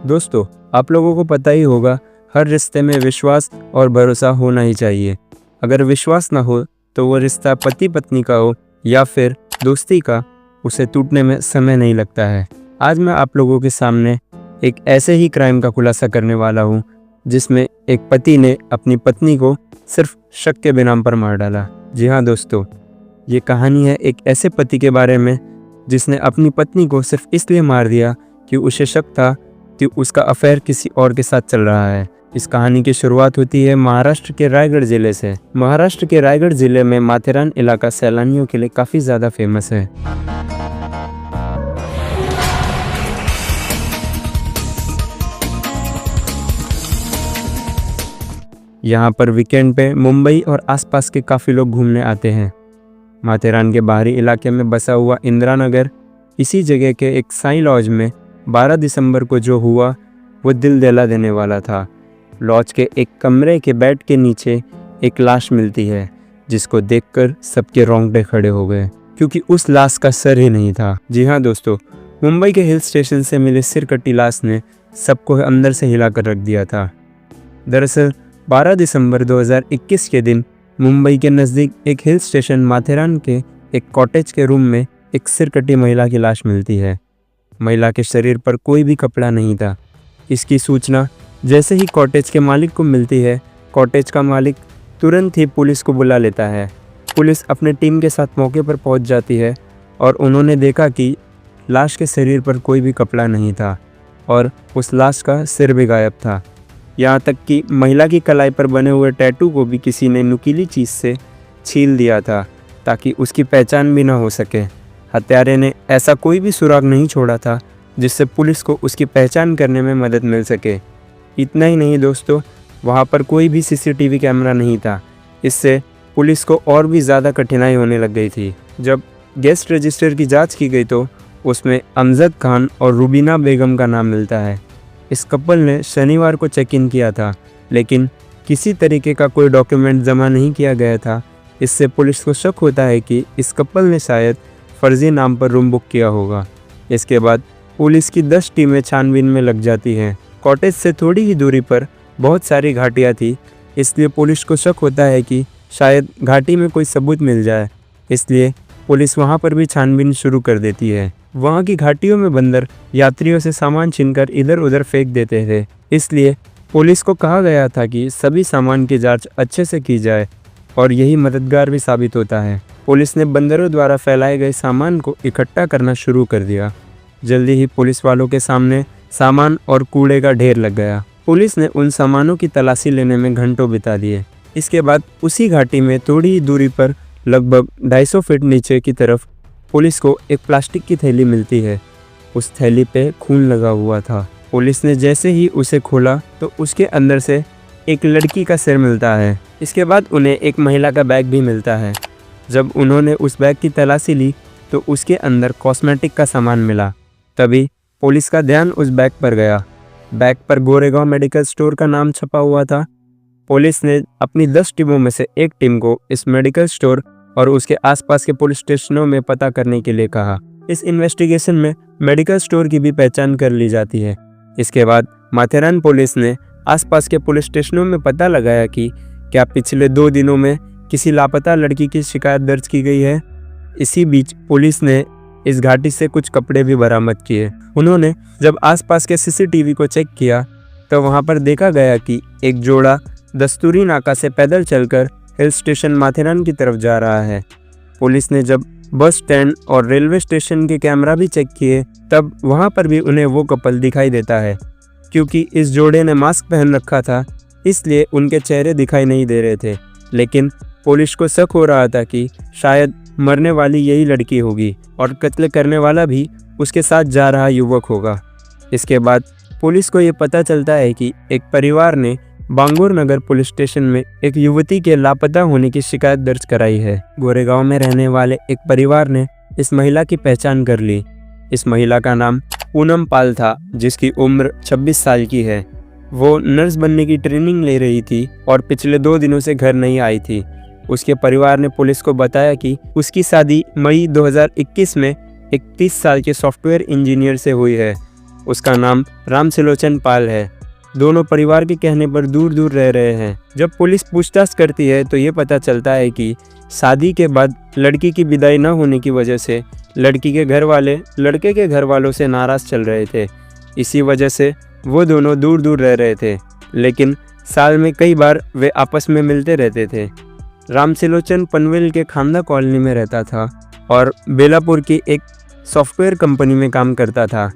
दोस्तों, आप लोगों को पता ही होगा, हर रिश्ते में विश्वास और भरोसा होना ही चाहिए। अगर विश्वास ना हो तो वो रिश्ता पति पत्नी का हो या फिर दोस्ती का, उसे टूटने में समय नहीं लगता है। आज मैं आप लोगों के सामने एक ऐसे ही क्राइम का खुलासा करने वाला हूँ जिसमें एक पति ने अपनी पत्नी को सिर्फ शक के बिना पर मार डाला। जी हाँ दोस्तों, ये कहानी है एक ऐसे पति के बारे में जिसने अपनी पत्नी को सिर्फ इसलिए मार दिया कि उसे शक था कि उसका अफेयर किसी और के साथ चल रहा है। इस कहानी की शुरुआत होती है महाराष्ट्र के रायगढ़ जिले से। महाराष्ट्र के रायगढ़ जिले में माथेरान इलाका सैलानियों के लिए काफ़ी ज़्यादा फेमस है। यहाँ पर वीकेंड पे मुंबई और आसपास के काफ़ी लोग घूमने आते हैं। माथेरान के बाहरी इलाके में बसा हुआ इंदिरा नगर, इसी जगह के एक साई लॉज में 12 दिसंबर को जो हुआ वो दिल दहला देने वाला था। लॉज के एक कमरे के बेड के नीचे एक लाश मिलती है, जिसको देखकर सबके रोंगटे खड़े हो गए, क्योंकि उस लाश का सर ही नहीं था। जी हाँ दोस्तों, मुंबई के हिल स्टेशन से मिले सिर कटी लाश ने सबको अंदर से हिलाकर रख दिया था। दरअसल 12 दिसंबर 2021 के दिन मुंबई के नज़दीक एक हिल स्टेशन माथेरान के एक कॉटेज के रूम में एक सिरकटी महिला की लाश मिलती है। महिला के शरीर पर कोई भी कपड़ा नहीं था। इसकी सूचना जैसे ही कॉटेज के मालिक को मिलती है, कॉटेज का मालिक तुरंत ही पुलिस को बुला लेता है। पुलिस अपने टीम के साथ मौके पर पहुंच जाती है और उन्होंने देखा कि लाश के शरीर पर कोई भी कपड़ा नहीं था और उस लाश का सिर भी गायब था। यहाँ तक कि महिला की कलाई पर बने हुए टैटू को भी किसी ने नुकीली चीज़ से छील दिया था ताकि उसकी पहचान भी ना हो सके। हत्यारे ने ऐसा कोई भी सुराग नहीं छोड़ा था जिससे पुलिस को उसकी पहचान करने में मदद मिल सके। इतना ही नहीं दोस्तों, वहाँ पर कोई भी सीसीटीवी कैमरा नहीं था। इससे पुलिस को और भी ज़्यादा कठिनाई होने लग गई थी। जब गेस्ट रजिस्टर की जाँच की गई तो उसमें अमजद खान और रुबीना बेगम का नाम मिलता है। इस कपल ने शनिवार को चेक इन किया था, लेकिन किसी तरीके का कोई डॉक्यूमेंट जमा नहीं किया गया था। इससे पुलिस को शक होता है कि इस कपल ने शायद फर्जी नाम पर रूम बुक किया होगा। इसके बाद पुलिस की 10 टीमें छानबीन में लग जाती हैं। कॉटेज से थोड़ी ही दूरी पर बहुत सारी घाटियाँ थी, इसलिए पुलिस को शक होता है कि शायद घाटी में कोई सबूत मिल जाए। इसलिए पुलिस वहाँ पर भी छानबीन शुरू कर देती है। वहाँ की घाटियों में बंदर यात्रियों से सामान छीनकर इधर उधर फेंक देते थे, इसलिए पुलिस को कहा गया था कि सभी सामान की जांच अच्छे से की जाए और यही मददगार भी साबित होता है। पुलिस ने बंदरों द्वारा फैलाए गए सामान को इकट्ठा करना शुरू कर दिया। जल्दी ही पुलिस वालों के सामने सामान और कूड़े का ढेर लग गया। पुलिस ने उन सामानों की तलाशी लेने में घंटों बिता दिए। इसके बाद उसी घाटी में थोड़ी ही दूरी पर लगभग 250 फीट नीचे की तरफ पुलिस को एक प्लास्टिक की थैली मिलती है। उस थैली पे खून लगा हुआ था। पुलिस ने जैसे ही उसे खोला तो उसके अंदर से एक लड़की का सिर मिलता है। इसके बाद उन्हें एक महिला का बैग भी मिलता है। जब उन्होंने उस बैग की तलाशी ली तो उसके अंदर कॉस्मेटिक का सामान मिला। तभी पुलिस का ध्यान उस बैग पर गया। बैग पर गोरेगांव मेडिकल स्टोर का नाम छपा हुआ था। पुलिस ने अपनी 10 टीमों में से एक टीम को इस मेडिकल स्टोर और उसके आसपास के पुलिस स्टेशनों में पता करने के लिए कहा। इस इन्वेस्टिगेशन में मेडिकल स्टोर की भी पहचान कर ली जाती है। इसके बाद माथेरान पुलिस ने आसपास के पुलिस स्टेशनों में पता लगाया कि क्या पिछले 2 दिनों में किसी लापता लड़की की शिकायत दर्ज की गई है। इसी बीच पुलिस ने इस घाटी से कुछ कपड़े भी बरामद किए। उन्होंने जब आसपास के सीसीटीवी को चेक किया तो वहाँ पर देखा गया कि एक जोड़ा दस्तूरी नाका से पैदल चलकर हिल स्टेशन माथेरान की तरफ जा रहा है। पुलिस ने जब बस स्टैंड और रेलवे स्टेशन के कैमरा भी चेक किए तब वहां पर भी उन्हें वो कपल दिखाई देता है। क्योंकि इस जोड़े ने मास्क पहन रखा था, इसलिए उनके चेहरे दिखाई नहीं दे रहे थे। लेकिन पुलिस को शक हो रहा था कि शायद मरने वाली यही लड़की होगी और कत्ल करने वाला भी उसके साथ जा रहा युवक होगा। इसके बाद पुलिस को ये पता चलता है कि एक परिवार ने बांगूर नगर पुलिस स्टेशन में एक युवती के लापता होने की शिकायत दर्ज कराई है। गोरेगांव में रहने वाले एक परिवार ने इस महिला की पहचान कर ली। इस महिला का नाम पूनम पाल था, जिसकी उम्र 26 साल की है। वो नर्स बनने की ट्रेनिंग ले रही थी और पिछले 2 दिनों से घर नहीं आई थी। उसके परिवार ने पुलिस को बताया कि उसकी शादी मई 2021 में एक 30 साल के सॉफ्टवेयर इंजीनियर से हुई है। उसका नाम रामसिलोचन पाल है। दोनों परिवार के कहने पर दूर दूर रह रहे हैं। जब पुलिस पूछताछ करती है तो ये पता चलता है कि शादी के बाद लड़की की विदाई न होने की वजह से लड़की के घर वाले लड़के के घर वालों से नाराज़ चल रहे थे। इसी वजह से वो दोनों दूर दूर रह रहे थे, लेकिन साल में कई बार वे आपस में मिलते रहते थे। रामसिलोचन पनवेल के खांदा कॉलोनी में रहता था और बेलापुर की एक सॉफ्टवेयर कंपनी में काम करता था।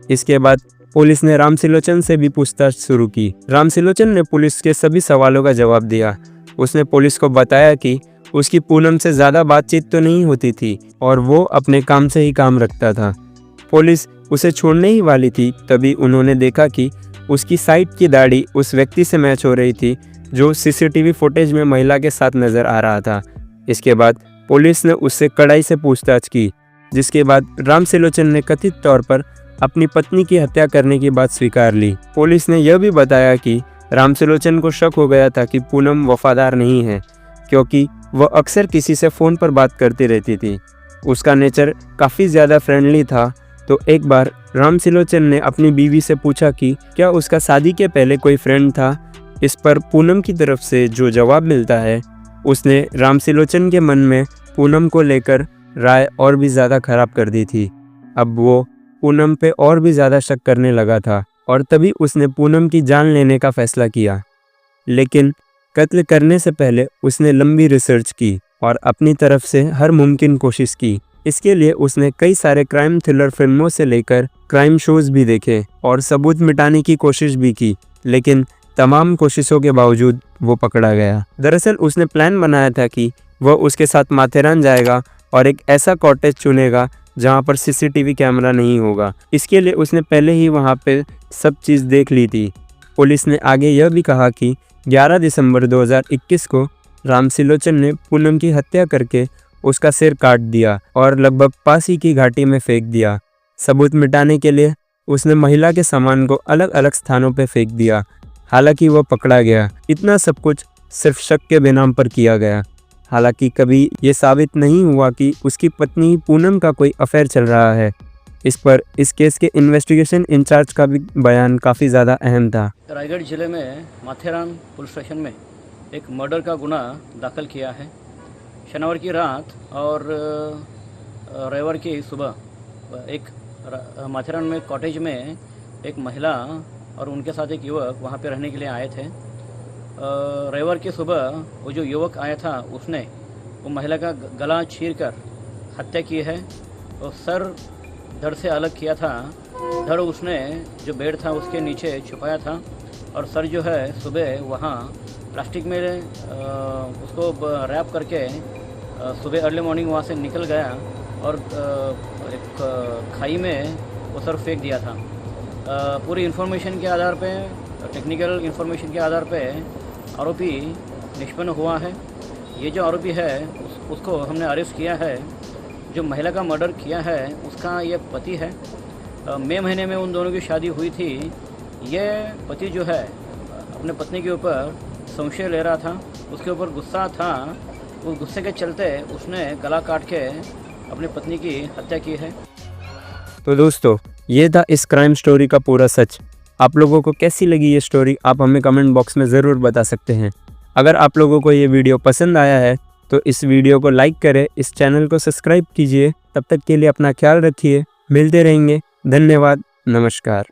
इसके बाद पुलिस ने रामसिलोचन से भी पूछताछ शुरू की। रामसिलोचन ने पुलिस के सभी सवालों का जवाब दिया। उसने पुलिस को बताया कि उसकी पूनम से ज़्यादा बातचीत तो नहीं होती थी और वो अपने काम से ही काम रखता था। पुलिस उसे छोड़ने ही वाली थी, तभी उन्होंने देखा कि उसकी साइड की दाढ़ी उस व्यक्ति से मैच हो रही थी जो सीसीटीवी फुटेज में महिला के साथ नज़र आ रहा था। इसके बाद पुलिस ने उससे कड़ाई से पूछताछ की, जिसके बाद रामसिलोचन ने कथित तौर पर अपनी पत्नी की हत्या करने की बात स्वीकार ली। पुलिस ने यह भी बताया कि रामसिलोचन को शक हो गया था कि पूनम वफादार नहीं है, क्योंकि वह अक्सर किसी से फ़ोन पर बात करती रहती थी। उसका नेचर काफ़ी ज़्यादा फ्रेंडली था। तो एक बार रामसिलोचन ने अपनी बीवी से पूछा कि क्या उसका शादी के पहले कोई फ्रेंड था। इस पर पूनम की तरफ से जो जवाब मिलता है, उसने रामसिलोचन के मन में पूनम को लेकर राय और भी ज़्यादा ख़राब कर दी थी। अब वो पूनम पे और भी ज़्यादा शक करने लगा था और तभी उसने पूनम की जान लेने का फैसला किया। लेकिन कत्ल करने से पहले उसने लंबी रिसर्च की और अपनी तरफ से हर मुमकिन कोशिश की। इसके लिए उसने कई सारे क्राइम थ्रिलर फिल्मों से लेकर क्राइम शोज भी देखे और सबूत मिटाने की कोशिश भी की, लेकिन तमाम कोशिशों के बावजूद वो पकड़ा गया। दरअसल उसने प्लान बनाया था कि वह उसके साथ माथेरान जाएगा और एक ऐसा कॉटेज चुनेगा जहां पर सीसीटीवी कैमरा नहीं होगा। इसके लिए उसने पहले ही वहां पे सब चीज़ देख ली थी। पुलिस ने आगे यह भी कहा कि 11 दिसंबर 2021 को रामसिलोचन ने पूनम की हत्या करके उसका सिर काट दिया और लगभग पास ही की घाटी में फेंक दिया। सबूत मिटाने के लिए उसने महिला के सामान को अलग अलग स्थानों पर फेंक दिया। हालांकि वह पकड़ा गया। इतना सब कुछ सिर्फ शक के बेनाम पर किया गया। हालांकि कभी ये साबित नहीं हुआ कि उसकी पत्नी पूनम का कोई अफेयर चल रहा है। इस पर इस केस के इन्वेस्टिगेशन इंचार्ज का भी बयान काफ़ी ज़्यादा अहम था। रायगढ़ जिले में माथेरान पुलिस स्टेशन में एक मर्डर का गुनाह दाखिल किया है। शनिवार की रात और रविवार की सुबह एक माथेरान में कॉटेज में एक महिला और उनके साथ एक युवक वहाँ पे रहने के लिए आए थे। रविवार की सुबह वो जो युवक आया था उसने वो महिला का गला चीरकर हत्या की है और सर धड़ से अलग किया था। धड़ उसने जो बेड था उसके नीचे छुपाया था और सर जो है सुबह वहाँ प्लास्टिक में उसको रैप करके सुबह अर्ली मॉर्निंग वहाँ से निकल गया और एक खाई में वो सर फेंक दिया था। पूरी इन्फॉर्मेशन के आधार पे, टेक्निकल इन्फॉर्मेशन के आधार पे आरोपी निष्पन्न हुआ है। ये जो आरोपी है उसको हमने अरेस्ट किया है। जो महिला का मर्डर किया है उसका ये पति है। मई महीने में उन दोनों की शादी हुई थी। ये पति जो है अपने पत्नी के ऊपर संशय ले रहा था, उसके ऊपर गुस्सा था। उस गुस्से के चलते उसने गला काट के अपनी पत्नी की हत्या की है। तो दोस्तों, ये था इस क्राइम स्टोरी का पूरा सच। आप लोगों को कैसी लगी ये स्टोरी, आप हमें कमेंट बॉक्स में ज़रूर बता सकते हैं। अगर आप लोगों को ये वीडियो पसंद आया है तो इस वीडियो को लाइक करें, इस चैनल को सब्सक्राइब कीजिए। तब तक के लिए अपना ख्याल रखिए। मिलते रहेंगे। धन्यवाद। नमस्कार।